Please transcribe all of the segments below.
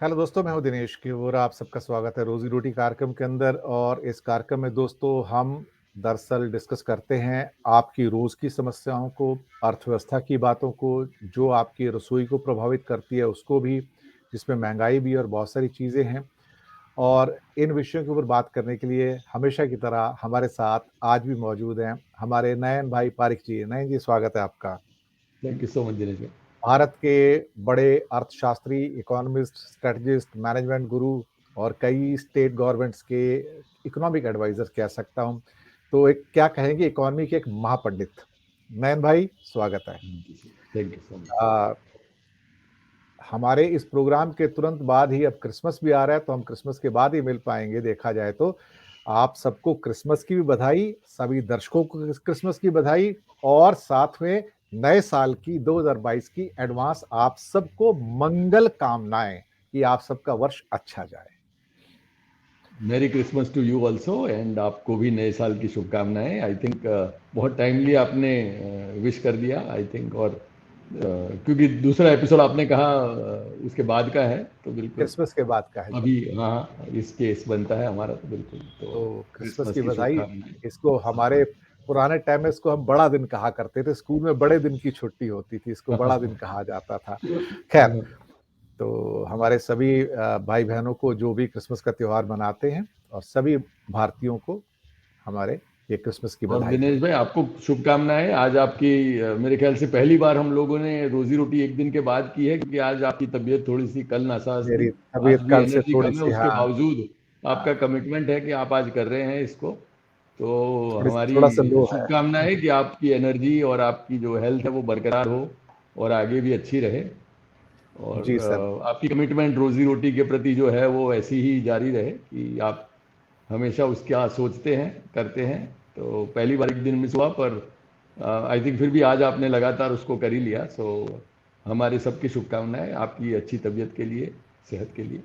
Hello दोस्तों, मैं हूं दिनेश केवूर। आप सबका स्वागत है रोजी रोटी कार्यक्रम के अंदर। और इस कार्यक्रम में दोस्तों हम दरअसल डिस्कस करते हैं आपकी रोज की समस्याओं को, अर्थव्यवस्था की बातों को, जो आपकी रसोई को प्रभावित करती है उसको भी, जिसमें महंगाई भी और बहुत सारी चीजें हैं। और इन विषयों के ऊपर बात करने के लिए हमेशा की तरह हमारे साथ आज भी मौजूद हैं हमारे नयन भाई पारिक जी। नयन जी, स्वागत है आपका। Thank you so much Dinesh भाई। भारत के बड़े अर्थशास्त्री, इकोनॉमिस्ट, स्ट्रेटजिस्ट, मैनेजमेंट गुरु और कई स्टेट गवर्नमेंट्स के इकोनॉमिक एडवाइजर कह सकता हूं। तो एक क्या कहेंगे, इकोनॉमी के एक महापंडित। नयन भाई, स्वागत है। Thank you so much. आ, हमारे इस प्रोग्राम के तुरंत बाद ही अब क्रिसमस भी आ रहा है, तो हम क्रिसमस के बाद ही मिल पाएंगे देखा जाए तो। आप सबको क्रिसमस की भी बधाई, सभी दर्शकों को क्रिसमस की बधाई, और साथ में नए साल की 2022 की एडवांस आप सबको मंगल कामनाएं कि आप सबका वर्ष अच्छा जाए। Merry Christmas to you also, and आपको भी नए साल की शुभकामनाएं। आई थिंक बहुत टाइमली आपने विश कर दिया आई थिंक। और क्योंकि दूसरा एपिसोड आपने कहा उसके बाद का है, तो बिल्कुल क्रिसमस के बाद का है जी। अभी हाँ इस केस बनता है हमारा, तो बिल्कुल तो तो क्रिसमस क्रिसमस की की बधाई। शुभकामनाएं। इसको हमारे पुराने टाइम में इसको हम बड़ा दिन कहा करते थे, स्कूल में बड़े दिन की छुट्टी होती थी, इसको बड़ा दिन कहा जाता था। खैर, तो हमारे सभी भाई बहनों को जो भी क्रिसमस का त्योहार मनाते हैं, और सभी भारतीयों को हमारे ये क्रिसमस की और बधाई हो। दिनेश भाई आपको शुभकामनाएं। आज आपकी मेरे ख्याल से पहली बार हम लोगों ने रोजी रोटी एक दिन के बाद की है, क्योंकि आज आपकी तबीयत थोड़ी सी कल नासाज मेरी थी। आज तबीयत भी कल से एनर्जी थोड़ी कम है, सी, उसके हाँ। बावजूद हाँ, आपका कमिटमेंट है कि आप आज कर रहे हैं इसको। तो थोड़ी हमारी थोड़ा सा लो है। शुभकामना है कि आपकी एनर्जी और आपकी जो हेल्थ है वो बरकरार हो और आगे भी अच्छी रहे। और जी सर। आपकी कमिटमेंट रोजी रोटी के प्रति जो है वो ऐसी ही जारी रहे कि आप हमेशा उसका सोचते हैं, करते हैं। तो पहली बार एक दिन मिस हुआ, पर आई थिंक फिर भी आज आपने लगातार उसको कर ही लिया। सो हमारे सबकी शुभकामनाएं आपकी अच्छी तबीयत के लिए, सेहत के लिए।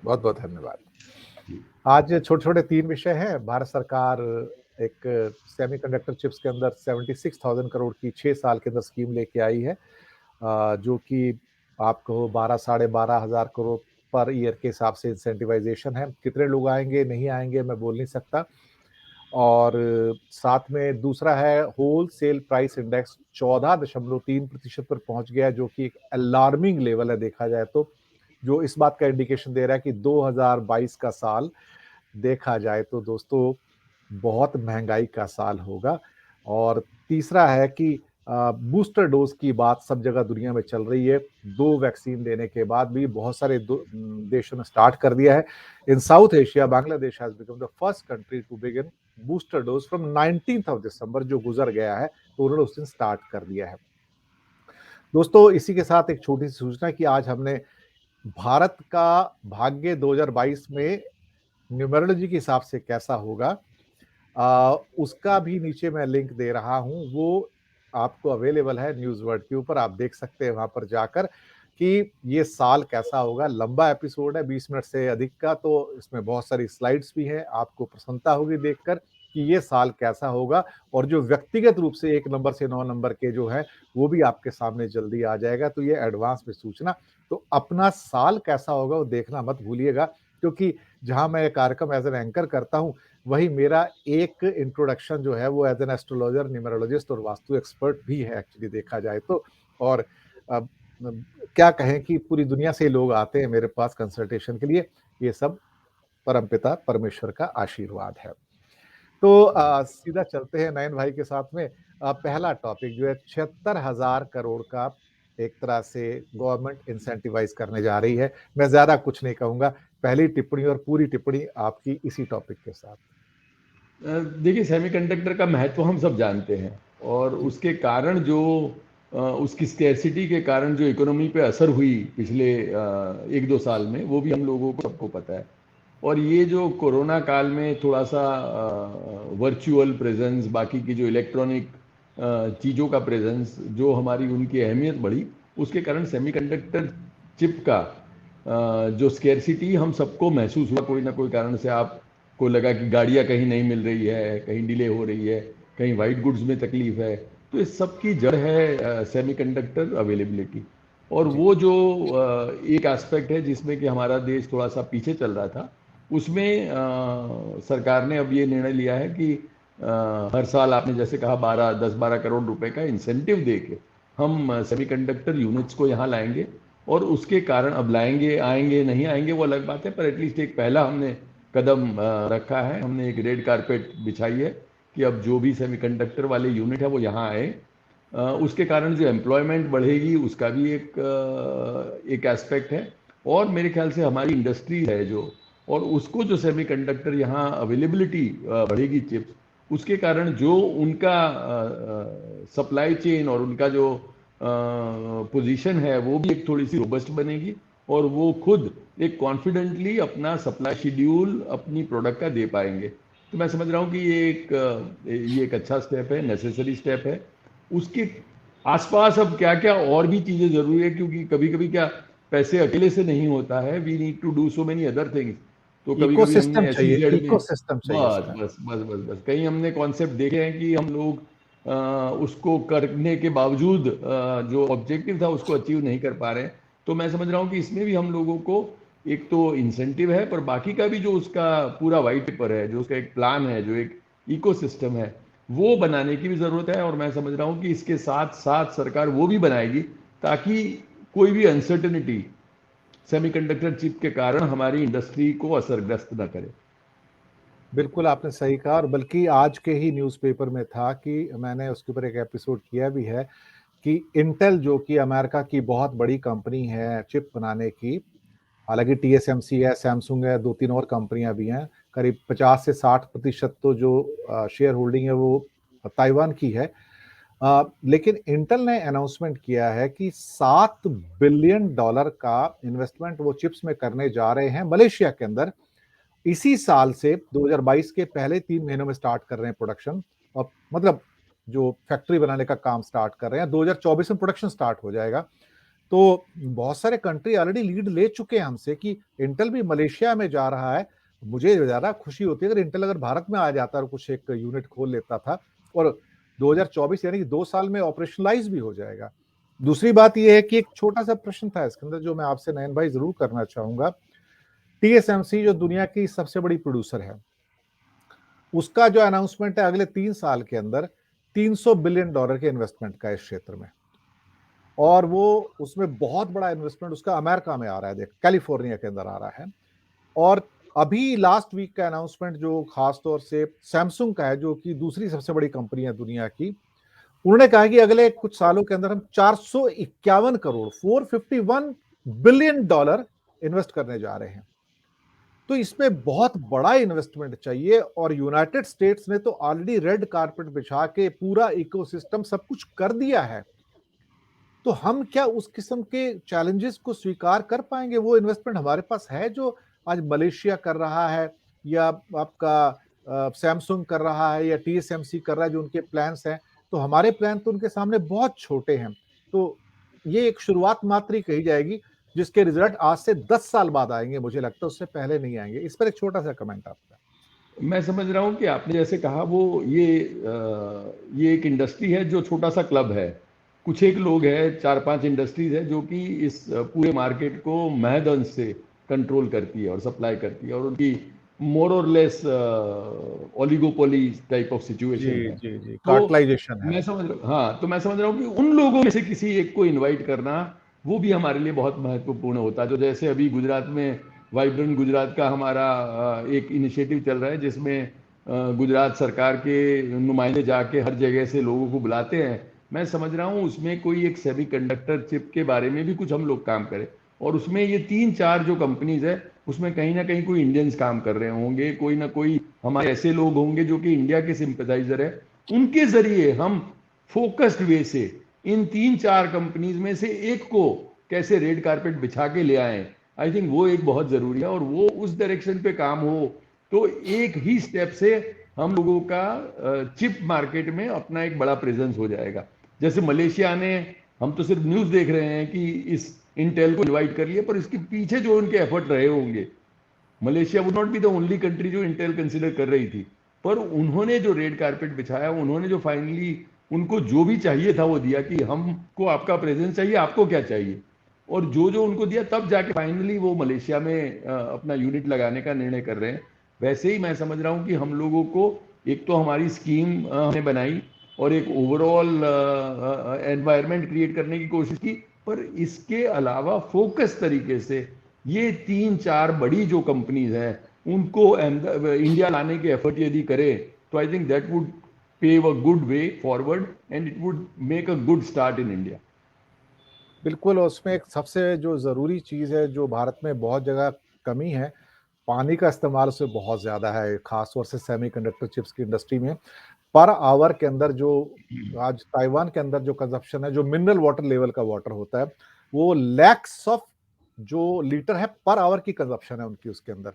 बहुत बहुत धन्यवाद। आज छोटे छोटे तीन विषय हैं। भारत सरकार एक सेमीकंडक्टर चिप्स के अंदर 76,000 करोड़ की 6 साल के अंदर स्कीम लेके आई है, जो कि आपको 12-12.5 हजार करोड़ पर ईयर के हिसाब से इंसेंटिवाइजेशन है। कितने लोग आएंगे नहीं आएंगे मैं बोल नहीं सकता। और साथ में दूसरा है होल सेल प्राइस इंडेक्स 14.3% पर पहुंच गया, जो कि एक अलार्मिंग लेवल है देखा जाए तो, जो इस बात का इंडिकेशन दे रहा है कि 2022 का साल देखा जाए तो दोस्तों बहुत महंगाई का साल होगा। और तीसरा है कि बूस्टर डोज की बात सब जगह दुनिया में चल रही है। 2 वैक्सीन देने के बाद भी बहुत सारे देशों ने स्टार्ट कर दिया है। In South Asia, Bangladesh has become the first country to begin booster dose from 19th of December, जो गुजर गया है, तो उन्होंने उस दिन स्टार्ट कर दिया है। दोस्तों, इसी के साथ एक छोटी सी सूचना कि आज हमने भारत का भाग्य 2022 में न्यूमरोलॉजी के हिसाब से कैसा होगा, उसका भी नीचे मैं लिंक दे रहा हूं। वो आपको अवेलेबल है न्यूज वर्ड के ऊपर, आप देख सकते हैं वहां पर जाकर कि ये साल कैसा होगा। लंबा एपिसोड है, 20 मिनट से अधिक का, तो इसमें बहुत सारी स्लाइड्स भी हैं। आपको प्रसन्नता होगी देखकर कि ये साल कैसा होगा। और जो व्यक्तिगत रूप से 1 नंबर से 9 नंबर के जो है, वो भी आपके सामने जल्दी आ जाएगा। तो ये एडवांस में सूचना। तो अपना साल कैसा होगा वो देखना मत भूलिएगा, क्योंकि जहां मैं कार्यक्रम एज एन एंकर करता हूं, वही मेरा एक इंट्रोडक्शन जो है वो एज एन एस्ट्रोलॉजर, न्यूमरोलॉजिस्ट और वास्तु एक्सपर्ट भी है एक्चुअली देखा जाए तो। और अब क्या कहें कि पूरी दुनिया से लोग आते हैं मेरे पास कंसल्टेशन के लिए। ये सब परमपिता परमेश्वर का आशीर्वाद है। तो सीधा चलते हैं नयन भाई के साथ में। पहला टॉपिक जो है 76,000 करोड़ का एक तरह से गवर्नमेंट इंसेंटिवाइज करने जा रही है। मैं ज्यादा कुछ नहीं कहूंगा, पहली टिप्पणी और पूरी टिप्पणी आपकी इसी टॉपिक के साथ। देखिए, सेमीकंडक्टर का महत्व हम सब जानते हैं, और जी। उसके कारण जो उसकी स्कैरसिटी के कारण जो इकोनॉमी पे असर हुई पिछले 1-2 साल में, वो भी हम लोगों को सबको पता है। और ये जो कोरोना काल में थोड़ा सा वर्चुअल प्रेजेंस, बाकी की जो इलेक्ट्रॉनिक चीज़ों का प्रेजेंस, जो हमारी उनकी अहमियत बढ़ी, उसके कारण सेमीकंडक्टर चिप का जो स्केर्सिटी हम सबको महसूस हुआ। कोई ना कोई कारण से आपको लगा कि गाड़ियाँ कहीं नहीं मिल रही है, कहीं डिले हो रही है, कहीं वाइट गुड्स में तकलीफ है। तो इस सब की जड़ है सेमीकंडक्टर अवेलेबिलिटी। और वो जो एक एस्पेक्ट है जिसमें कि हमारा देश थोड़ा सा पीछे चल रहा था, उसमें सरकार ने अब ये निर्णय लिया है कि हर साल आपने जैसे कहा 10-12 करोड़ रुपए का इंसेंटिव दे के हम सेमीकंडक्टर यूनिट्स को यहाँ लाएंगे। और उसके कारण अब लाएंगे, आएंगे नहीं आएंगे वो अलग बात है, पर एटलीस्ट एक पहला हमने कदम रखा है। हमने एक रेड कारपेट बिछाई है कि अब जो भी सेमीकंडक्टर वाले यूनिट है वो यहाँ आए। उसके कारण जो एम्प्लॉयमेंट बढ़ेगी उसका भी एक एस्पेक्ट है। और मेरे ख्याल से हमारी इंडस्ट्री है जो, और उसको जो सेमीकंडक्टर यहाँ अवेलेबिलिटी बढ़ेगी चिप्स, उसके कारण जो उनका सप्लाई चेन और उनका जो पोजीशन है वो भी एक थोड़ी सी रोबस्ट बनेगी, और वो खुद एक कॉन्फिडेंटली अपना सप्लाई शेड्यूल अपनी प्रोडक्ट का दे पाएंगे। तो मैं समझ रहा हूँ कि ये एक अच्छा स्टेप है, नेसेसरी स्टेप है। उसके आसपास अब क्या क्या और भी चीजें जरूरी है, क्योंकि कभी कभी क्या पैसे अकेले से नहीं होता है, we need to do so many other things. तो कभी कभी इकोसिस्टम हमने चाहिए, SEZ में इकोसिस्टम चाहिए बस इसका। बस बस बस बस कहीं हमने कॉन्सेप्ट देखे हैं कि हम लोग उसको करने के बावजूद जो ऑब्जेक्टिव था उसको अचीव नहीं कर पा रहे हैं। तो मैं समझ रहा हूँ कि इसमें भी हम लोगों को एक तो इंसेंटिव है, पर बाकी का भी जो उसका पूरा वाइट पेपर है, जो उसका एक प्लान है, जो एक इकोसिस्टम है, वो बनाने की भी जरूरत है। और मैं समझ रहा हूँ कि इसके साथ साथ सरकार वो भी बनाएगी ताकि कोई भी अनसर्टेनिटी सेमीकंडक्टर चिप के कारण हमारी इंडस्ट्री को असरग्रस्त न करे। बिल्कुल आपने सही कहा, और बल्कि आज के ही न्यूज़पेपर में था कि मैंने उसके ऊपर एक एपिसोड किया भी है कि इंटेल जो कि अमेरिका की बहुत बड़ी कंपनी है चिप बनाने की, हालांकि TSMC है, सैमसंग है, 2-3 और कंपनियां भी हैं, करीब 50 से 60% तो जो शेयर होल्डिंग है वो ताइवान की है। लेकिन इंटेल ने अनाउंसमेंट किया है कि $7 बिलियन का इन्वेस्टमेंट वो चिप्स में करने जा रहे हैं मलेशिया के अंदर। इसी साल से 2022 के पहले 3 महीनों में स्टार्ट कर रहे हैं प्रोडक्शन, और मतलब जो फैक्ट्री बनाने का काम स्टार्ट कर रहे हैं, 2024 में प्रोडक्शन स्टार्ट हो जाएगा। तो बहुत सारे कंट्री ऑलरेडी लीड ले चुके हैं हमसे कि इंटेल भी मलेशिया में जा रहा है। मुझे ज़्यादा खुशी होती है अगर इंटेल अगर भारत में आ जाता और कुछ एक यूनिट खोल लेता था, और 2024 यानी कि 2 साल में ऑपरेशनलाइज भी हो जाएगा। दूसरी बात ये है कि एक छोटा-सा प्रश्न था इसके अंदर जो मैं आपसे नयन भाई ज़रूर करना चाहूँगा। TSMC जो दुनिया की सबसे बड़ी प्रोड्यूसर है, उसका जो अनाउंसमेंट है अगले 3 साल के अंदर $300 बिलियन के इन्वेस्टमेंट का इस क्षेत्र में, और वो उसमें बहुत बड़ा इन्वेस्टमेंट उसका अमेरिका में आ रहा है, देख कैलिफोर्निया के अंदर आ रहा है। और अभी लास्ट वीक का अनाउंसमेंट जो खास तौर से सैमसंग का है, जो कि दूसरी सबसे बड़ी कंपनी है दुनिया की, उन्होंने कहा कि अगले कुछ सालों के अंदर हम 451 करोड़ $451 बिलियन इन्वेस्ट करने जा रहे हैं। तो इसमें बहुत बड़ा इन्वेस्टमेंट चाहिए, और यूनाइटेड स्टेट्स ने तो ऑलरेडी रेड कारपेट बिछा के पूरा इकोसिस्टम सब कुछ कर दिया है। तो हम क्या उस किस्म के चैलेंजेस को स्वीकार कर पाएंगे? वो इन्वेस्टमेंट हमारे पास है जो आज मलेशिया कर रहा है, या आपका सैमसंग कर रहा है, या TSMC कर रहा है, जो उनके प्लान्स हैं। तो हमारे प्लान तो उनके सामने बहुत छोटे हैं। तो ये एक शुरुआत मात्र ही कही जाएगी, जिसके रिजल्ट आज से 10 साल बाद आएंगे, मुझे लगता है उससे पहले नहीं आएंगे। इस पर एक छोटा सा कमेंट आपका। मैं समझ रहा हूँ कि आपने जैसे कहा वो ये एक इंडस्ट्री है जो छोटा सा क्लब है। कुछ एक लोग हैं, 4-5 इंडस्ट्रीज है जो कि इस पूरे मार्केट को महद अंश से कंट्रोल करती है और सप्लाई करती है, और उनकी मोर और less oligopoly type of situation जी है। जी जी, तो कार्टलाइजेशन है। मैं समझ रहा हाँ, तो मैं समझ रहा हूँ कि उन लोगों में से किसी एक को इनवाइट करना वो भी हमारे लिए बहुत महत्वपूर्ण होता है। जो जैसे अभी गुजरात में वाइब्रेंट गुजरात का हमारा एक इनिशिएटिव चल रहा है, जिसमें गुजरात सरकार के नुमाइंदे जाके हर जगह से लोगों को बुलाते हैं। मैं समझ रहा हूँ उसमें कोई एक सेमीकंडक्टर चिप के बारे में भी कुछ हम लोग काम करें, और उसमें ये 3-4 जो कंपनीज है उसमें कहीं ना कहीं कोई इंडियंस काम कर रहे होंगे, कोई ना कोई हमारे ऐसे लोग होंगे जो कि इंडिया के सिंपैथाइजर है। उनके जरिए हम फोकस्ड वे से इन 3-4 कंपनीज में से एक को कैसे रेड कारपेट बिछा के ले आए, आई थिंक वो एक बहुत जरूरी है। और वो उस डायरेक्शन पे काम हो तो एक ही स्टेप से हम लोगों का चिप मार्केट में अपना एक बड़ा प्रेजेंस हो जाएगा। जैसे मलेशिया ने, हम तो सिर्फ न्यूज देख रहे हैं कि इस इंटेल को इनवाइट कर लिया, पर इसके पीछे जो उनके एफर्ट रहे होंगे, Malaysia would not be the only country जो इंटेल कंसिडर कर रही थी, पर उन्होंने जो रेड कारपेट बिछाया, उन्होंने जो फाइनली उनको जो भी चाहिए था वो दिया कि हमको आपका प्रेजेंस चाहिए, आपको क्या चाहिए। और जो जो उनको दिया तब जाके फाइनली वो मलेशिया में अपना यूनिट लगाने का निर्णय कर रहे हैं। वैसे ही मैं समझ रहा हूँ कि हम लोगों को एक तो हमारी स्कीम हमने बनाई और एक ओवरऑल एनवायरनमेंट क्रिएट करने की कोशिश की, पर इसके अलावा फोकस तरीके से ये 3-4 बड़ी जो कंपनीज हैं उनको इंडिया लाने के एफर्ट यदि करे तो I think that would pave a good way forward and it would make a good start in India. बिल्कुल, और उसमें एक सबसे जो ज़रूरी चीज़ है, जो भारत में बहुत जगह कमी है, पानी का इस्तेमाल उसमें बहुत ज़्यादा है, ख़ास तौर से सेमीकंडक्टर चिप्स की इंडस्ट्री में। पर आवर के अंदर जो आज ताइवान के अंदर जो कंज़म्पशन है, जो मिनरल वाटर लेवल का वाटर होता है, वो लैक्स ऑफ जो लीटर है पर आवर की कंज़म्पशन है उनकी उसके अंदर।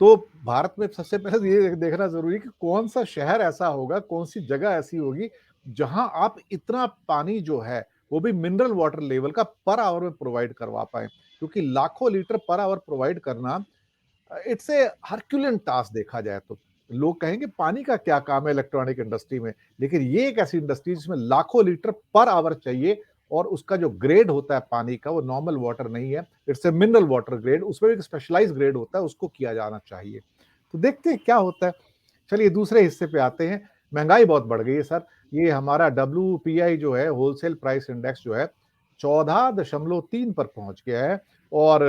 तो भारत में सबसे पहले तो ये देखना ज़रूरी है कि कौन-सा शहर ऐसा होगा, कौन-सी जगह ऐसी होगी, जहाँ आप इतना पानी जो है, वो भी मिनरल वाटर लेवल का पर आवर में प्रोवाइड करवा पाएँ। क्योंकि लाखों लीटर पर आवर प्रोवाइड करना इट्स ए हरक्यूलियन टास्क देखा जाए तो। लोग कहेंगे पानी का क्या काम है इलेक्ट्रॉनिक इंडस्ट्री में, लेकिन ये एक ऐसी इंडस्ट्री जिसमें लाखों लीटर पर आवर चाहिए और उसका जो ग्रेड होता है पानी का वो नॉर्मल वाटर नहीं है, it's a mineral water grade, उसमें एक स्पेशलाइज्ड ग्रेड होता है, उसको किया जाना चाहिए। तो देखते हैं क्या होता है। चलिए दूसरे हिस्से पे आते हैं। महँगाई बहुत बढ़ गई है सर। ये हमारा डब्ल्यूपीआई जो है होलसेल प्राइस इंडेक्स जो है 14.3 पर पहुँच गया है और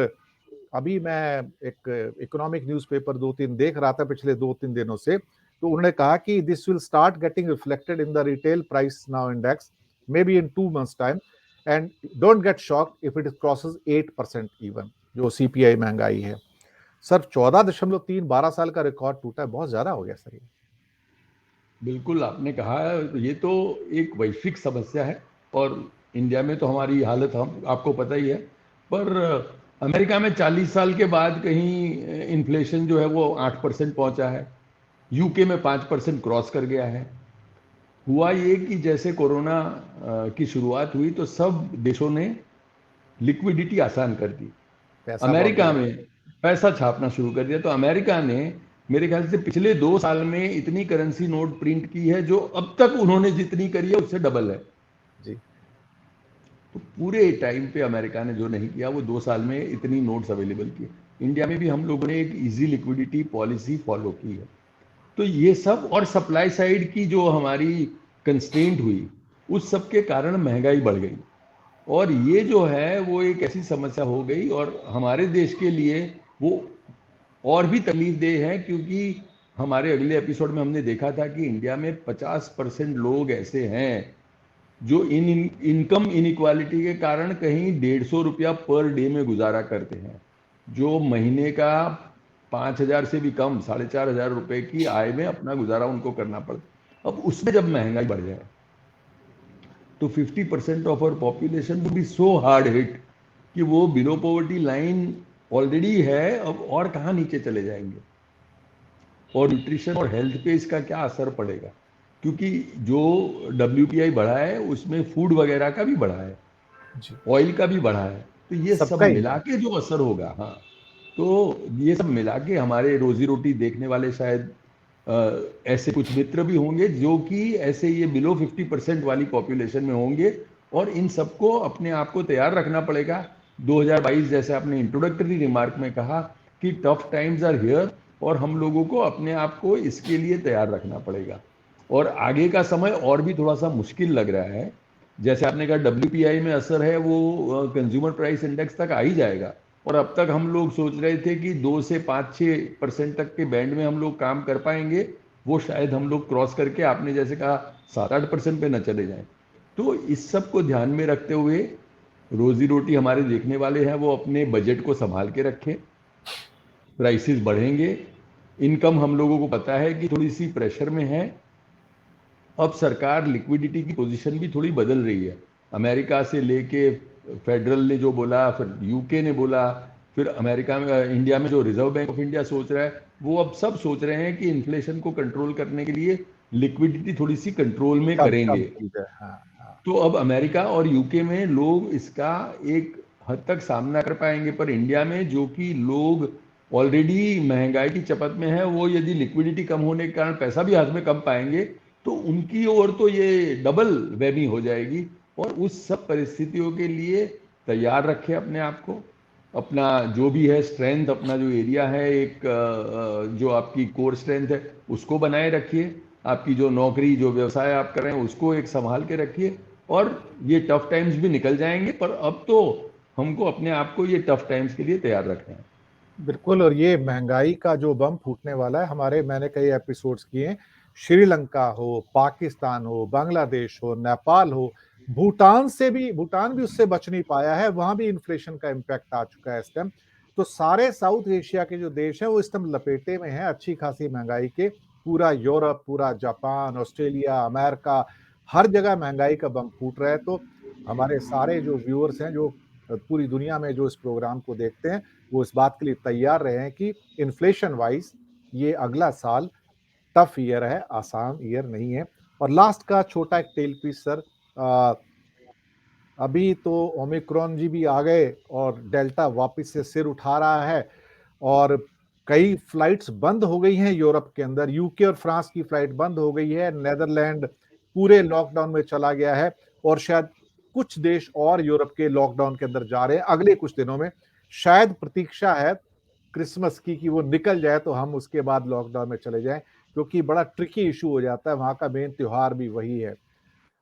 अभी मैं एक इकोनॉमिक न्यूज़पेपर 2-3 देख रहा था पिछले 2-3 दिनों से, तो उन्होंने कहा कि this will start getting reflected in the retail price now index maybe in 2 months time and don't get shocked if it crosses 8% even जो सीपीआई महँगाई है। सर 14.3 12 साल का रिकॉर्ड टूटा है, बहुत ज़्यादा हो गया सर ये। बिल्कुल आपने कहा है, ये तो एक वैश्विक समस्या है और इंडिया में तो हमारी हालत हम आपको पता ही है। पर अमेरिका में 40 साल के बाद कहीं इन्फ्लेशन जो है वो 8% पहुंचा है, यूके में 5% क्रॉस कर गया है। हुआ ये कि जैसे कोरोना की शुरुआत हुई तो सब देशों ने लिक्विडिटी आसान कर दी। पैसा बहुत अमेरिका दिया। में पैसा छापना शुरू कर दिया, तो अमेरिका ने मेरे ख्याल से पिछले 2 साल में इतनी करेंसी नोट प्रिंट की है जो अब तक उन्होंने जितनी करी है उससे डबल है। जी। तो पूरे टाइम पे अमेरिका ने जो नहीं किया वो 2 साल में इतनी नोट्स अवेलेबल की। इंडिया में भी हम लोगों ने एक इजी लिक्विडिटी पॉलिसी फॉलो की है। तो ये सब और सप्लाई साइड की जो हमारी कंस्ट्रेंट हुई उस सब के कारण महंगाई बढ़ गई और ये जो है वो एक ऐसी समस्या हो गई और हमारे देश के लिए वो और भी तकलीफ देह है, क्योंकि हमारे अगले एपिसोड में हमने देखा था कि इंडिया में 50% लोग ऐसे हैं जो इनकम इनइक्वालिटी के कारण कहीं 150 रुपया पर डे में गुजारा करते हैं, जो महीने का 5,000 से भी कम 4,500 रुपए की आय में अपना गुजारा उनको करना पड़ता। अब उसमें जब महंगाई बढ़ जाए तो 50% of our population will be so hard hit कि वो बिलो पॉवर्टी लाइन ऑलरेडी है, अब और कहाँ नीचे चले जाएंगे। और न्यूट्रिशन और हेल्थ पे इसका क्या असर पड़ेगा, क्योंकि जो WPI बढ़ा है उसमें फूड वगैरह का भी बढ़ा है, जी। ऑयल का भी बढ़ा है, तो ये सब सबका ही मिला है। के जो असर होगा, हाँ, तो ये सब मिला के हमारे रोजी रोटी देखने वाले शायद ऐसे कुछ मित्र भी होंगे जो कि ऐसे ये बिलो 50% वाली पॉपुलेशन में होंगे और इन सबको अपने आप को तैयार रखना पड़ेगा। 2022 जैसे आपने इंट्रोडक्टरी रिमार्क में कहा कि टफ टाइम्स आर हियर और हम लोगों को अपने आप को इसके लिए तैयार रखना पड़ेगा। और आगे का समय और भी थोड़ा सा मुश्किल लग रहा है। जैसे आपने कहा WPI में असर है, वो कंज्यूमर प्राइस इंडेक्स तक आ ही जाएगा और अब तक हम लोग सोच रहे थे कि 2 से 5-6% तक के बैंड में हम लोग काम कर पाएंगे, वो शायद हम लोग क्रॉस करके आपने जैसे कहा 7-8% पे न चले जाएं। तो इस सब को ध्यान में रखते हुए रोजी रोटी हमारे देखने वाले हैं वो अपने बजट को संभाल के रखें। प्राइसेस बढ़ेंगे, इनकम हम लोगों को पता है कि थोड़ी सी प्रेशर में है। अब सरकार लिक्विडिटी की पोजीशन भी थोड़ी बदल रही है। अमेरिका से लेके फेडरल ने जो बोला, फिर यूके ने बोला, फिर अमेरिका में इंडिया में जो रिजर्व बैंक ऑफ इंडिया सोच रहा है, वो अब सब सोच रहे हैं कि इन्फ्लेशन को कंट्रोल करने के लिए लिक्विडिटी थोड़ी सी कंट्रोल में कम करेंगे। कम की जाए। हाँ, हाँ। तो अब अमेरिका और यूके में लोग इसका एक हद तक सामना कर पाएंगे, पर इंडिया में जो कि लोग ऑलरेडी महंगाई की चपत में है, वो यदि लिक्विडिटी कम होने के कारण पैसा भी हाथ में कम पाएंगे तो उनकी ओर तो ये डबल वेमी हो जाएगी। और उस सब परिस्थितियों के लिए तैयार रखें अपने आप को, अपना जो भी है स्ट्रेंथ, अपना जो एरिया है, एक जो आपकी कोर स्ट्रेंथ है उसको बनाए रखिए, आपकी जो नौकरी जो व्यवसाय आप कर रहे हैं उसको एक संभाल के रखिए, और ये टफ टाइम्स भी निकल जाएंगे। पर अब तो हमको अपने आप को ये टफ टाइम्स के लिए तैयार रखना है। बिल्कुल। और ये महंगाई का जो बम फूटने वाला है, हमारे मैंने कई एपिसोड्स किए हैं, श्रीलंका हो, पाकिस्तान हो, बांग्लादेश हो, नेपाल हो, भूटान भी उससे बच नहीं पाया है, वहां भी इन्फ्लेशन का इम्पैक्ट आ चुका है इस टाइम। तो सारे साउथ एशिया के जो देश हैं वो इस टाइम लपेटे में हैं अच्छी खासी महंगाई के। पूरा यूरोप, पूरा जापान, ऑस्ट्रेलिया, अमेरिका, हर जगह महंगाई का बम फूट रहा है। तो हमारे सारे जो व्यूअर्स हैं, जो पूरी दुनिया में जो इस प्रोग्राम को देखते हैं, वो इस बात के लिए तैयार रहे हैं कि इन्फ्लेशन वाइज ये अगला साल टफ ईयर है, आसान ईयर नहीं है। और लास्ट का छोटा एक टेल पीस सर, अभी तो ओमिक्रॉन जी भी आ गए और डेल्टा वापस से सिर उठा रहा है, और कई फ्लाइट्स बंद हो गई हैं यूरोप के अंदर, यूके और फ्रांस की फ्लाइट बंद हो गई है, नेदरलैंड पूरे लॉकडाउन में चला गया है, और शायद कुछ देश और यूरोप के लॉकडाउन के अंदर जा रहे हैं अगले कुछ दिनों में। शायद प्रतीक्षा है क्रिसमस की कि वो निकल जाए तो हम उसके बाद लॉकडाउन में चले जाएं, क्योंकि बड़ा ट्रिकी इशू हो जाता है, वहां का मेन त्योहार भी वही है।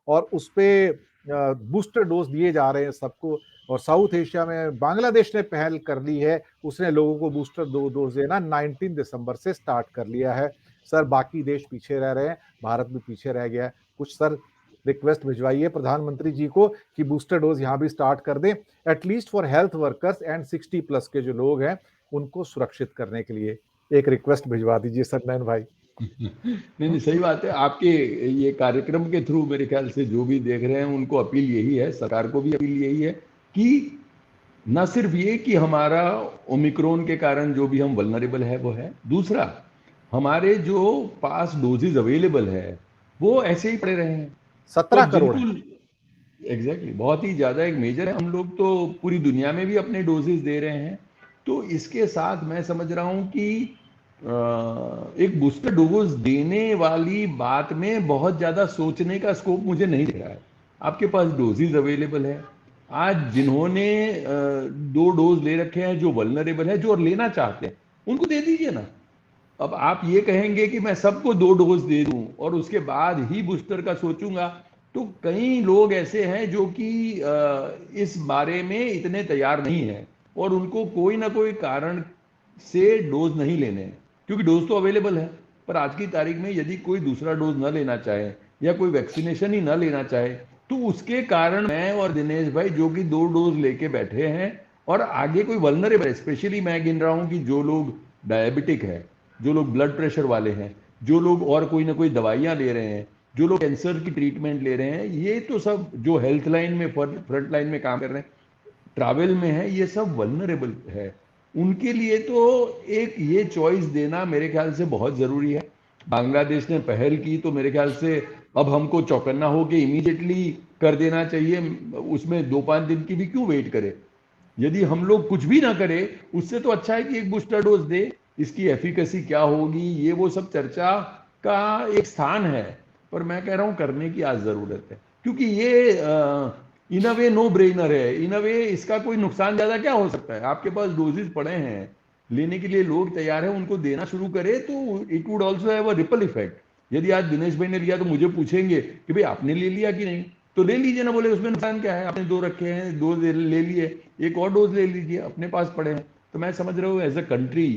और उस पे बूस्टर डोज दिए जा रहे हैं सबको। और साउथ एशिया में बांग्लादेश ने पहल कर ली है, उसने लोगों को बूस्टर डोज देना 19 दिसंबर से स्टार्ट कर लिया है। सर बाकी देश पीछे रह रहे हैं, भारत भी पीछे रह गया है। कुछ सर रिक्वेस्ट भिजवाइए प्रधानमंत्री जी को कि बूस्टर डोज यहाँ भी स्टार्ट कर दें, at least for health workers and 60+ के जो लोग हैं उनको सुरक्षित करने के लिए एक रिक्वेस्ट भिजवा दीजिए सर नैन भाई। नहीं, सही बात है। आपके ये कार्यक्रम के थ्रू मेरे ख्याल से जो भी देख रहे हैं उनको अपील यही है, सरकार को भी अपील यही है कि न सिर्फ ये कि हमारा ओमिक्रॉन के कारण जो भी हम वल्नरेबल है वो है, दूसरा हमारे जो पास डोजेज अवेलेबल है वो ऐसे ही पड़े रहे हैं। 17 और करोड़ है। जिनको एग्जैक्टली बहुत ही ज़्यादा एक मेजर है, हम लोग तो पूरी दुनिया में भी अपने डोजेज दे रहे हैं। तो इसके साथ मैं समझ रहा हूँ कि एक बूस्टर डोज देने वाली बात में बहुत ज़्यादा सोचने का स्कोप मुझे नहीं दिख रहा है। आपके पास डोजेज अवेलेबल है, आज जिन्होंने 2 डोज ले रखे हैं, जो वल्नरेबल है, जो और लेना चाहते हैं, उनको दे दीजिए ना। अब आप ये कहेंगे कि मैं सबको 2 डोज दे दूं और उसके बाद ही बूस्टर का सोचूंगा, तो कई लोग ऐसे हैं जो कि इस बारे में इतने तैयार नहीं है और उनको कोई ना कोई कारण से डोज नहीं लेने हैं, क्योंकि डोज तो अवेलेबल है। पर आज की तारीख में यदि कोई दूसरा डोज न लेना चाहे या कोई वैक्सीनेशन ही न लेना चाहे, तो उसके कारण मैं और दिनेश भाई जो कि 2 डोज लेके बैठे हैं और आगे कोई वल्नरेबल, स्पेशली मैं गिन रहा हूं कि जो लोग डायबिटिक है, जो लोग ब्लड प्रेशर वाले हैं, जो लोग और कोई ना कोई दवाइयां ले रहे हैं, जो लोग कैंसर की ट्रीटमेंट ले रहे हैं, ये तो सब जो हेल्थ लाइन में फ्रंट लाइन में काम कर रहे हैं, ट्रैवल में है, ये सब वल्नरेबल है। उनके लिए तो एक ये चॉइस देना मेरे ख्याल से बहुत ज़रूरी है। बांग्लादेश ने पहल की तो मेरे ख्याल से अब हमको चौकन्ना हो के इमीडिएटली कर देना चाहिए, उसमें 2-5 दिन की भी क्यों वेट करे। यदि हम लोग कुछ भी ना करें, उससे तो अच्छा है कि एक बूस्टर डोज दे। इसकी एफिकेसी क्या होगी ये वो सब चर्चा का एक स्थान है, पर मैं कह रहा हूं करने की आज जरूरत है, क्योंकि ये इन अ वे नो ब्रेनर है। इन अ वे इसका कोई नुकसान ज्यादा क्या हो सकता है। आपके पास डोजेज पड़े हैं, लेने के लिए लोग तैयार हैं, उनको देना शुरू करे तो it would also have a ripple effect. यदि आज दिनेश भाई ने लिया तो मुझे पूछेंगे कि भाई आपने ले लिया कि नहीं, तो ले लीजिए ना, बोले उसमें नुकसान क्या है, आपने 2 रखे हैं, 2 ले लिए, एक और डोज ले लीजिए, अपने पास पड़े हैं। तो मैं समझ रहा हूँ एज अ कंट्री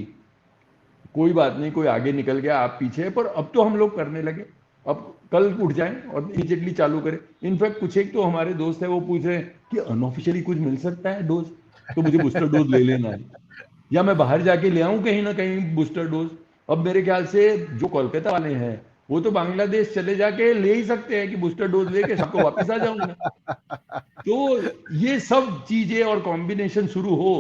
कोई बात नहीं, कोई आगे निकल गया, आप पीछे है, पर अब तो हम लोग करने लगे। अब कल उठ जाएं और इमीडिएटली चालू करें। इनफैक्ट कुछ एक तो हमारे दोस्त है वो पूछ रहे हैं कि अनऑफिशियली कुछ मिल सकता है डोज, तो मुझे बूस्टर डोज ले लेना है, या मैं बाहर जाके ले आऊं कहीं ना कहीं बूस्टर डोज। अब मेरे ख्याल से जो कोलकाता वाले हैं वो तो बांग्लादेश चले जाके ले ही सकते हैं कि बूस्टर डोज लेके सबको वापस आ जाऊंगा। तो ये सब चीजें और कॉम्बिनेशन शुरू हो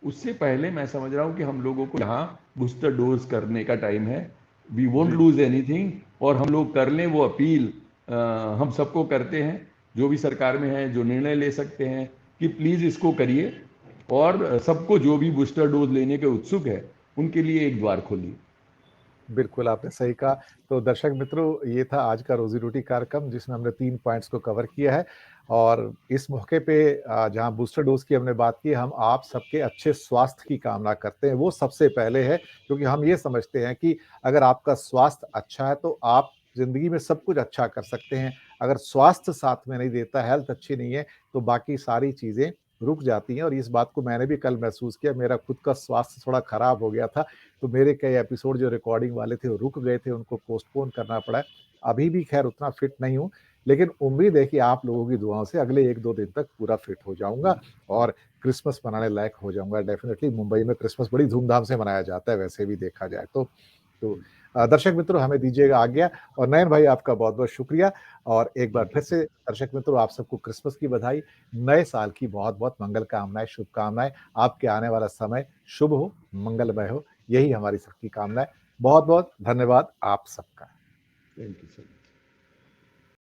उससे पहले मैं समझ रहा हूं कि हम लोगों को यहाँ बूस्टर डोज करने का टाइम है। वी वोंट जी लूज एनीथिंग, और हम लोग कर लें वो अपील हम सबको करते हैं, जो भी सरकार में है, जो निर्णय ले सकते हैं कि प्लीज इसको करिए, और सबको जो भी बूस्टर डोज लेने के उत्सुक है उनके लिए एक द्वार खोलिए। बिल्कुल आपने सही कहा। तो दर्शक मित्रों, ये था आज का रोजी रोटी कार्यक्रम जिसमें हमने 3 पॉइंट्स को कवर किया है। और इस मौके पे जहाँ बूस्टर डोज की हमने बात की, हम आप सबके अच्छे स्वास्थ्य की कामना करते हैं, वो सबसे पहले है, क्योंकि हम ये समझते हैं कि अगर आपका स्वास्थ्य अच्छा है तो आप ज़िंदगी में सब कुछ अच्छा कर सकते हैं। अगर स्वास्थ्य साथ में नहीं देता, हेल्थ अच्छी नहीं है, तो बाकी सारी चीज़ें रुक जाती हैं और इस बात को मैंने भी कल महसूस किया। मेरा खुद का स्वास्थ्य थोड़ा खराब हो गया था, तो मेरे कई एपिसोड जो रिकॉर्डिंग वाले थे, वो रुक गए थे, उनको पोस्टपोन करना पड़ा है। अभी भी खैर उतना फिट नहीं हूँ, लेकिन उम्मीद है कि आप लोगों की दुआओं से अगले 1-2 दिन तक पूरा फिट हो जाऊँगा और क्रिसमस मनाने लायक हो जाऊँगा डेफ़िनिटली। मुंबई में क्रिसमस बड़ी धूमधाम से मनाया जाता है वैसे भी देखा जाए तो। तो दर्शक मित्रों, हमें दीजिएगा आज्ञा और नयन भाई आपका बहुत-बहुत शुक्रिया और एक बार थैंक फिर यू। से दर्शक मित्रों आप सबको क्रिसमस की बधाई, नए साल की बहुत-बहुत मंगल कामनाएँ, शुभकामनाएँ। आपके आने वाला समय शुभ हो, मंगलमय हो, यही हमारी सबकी कामना है। बहुत-बहुत धन्यवाद आप सबका। Thank you sir.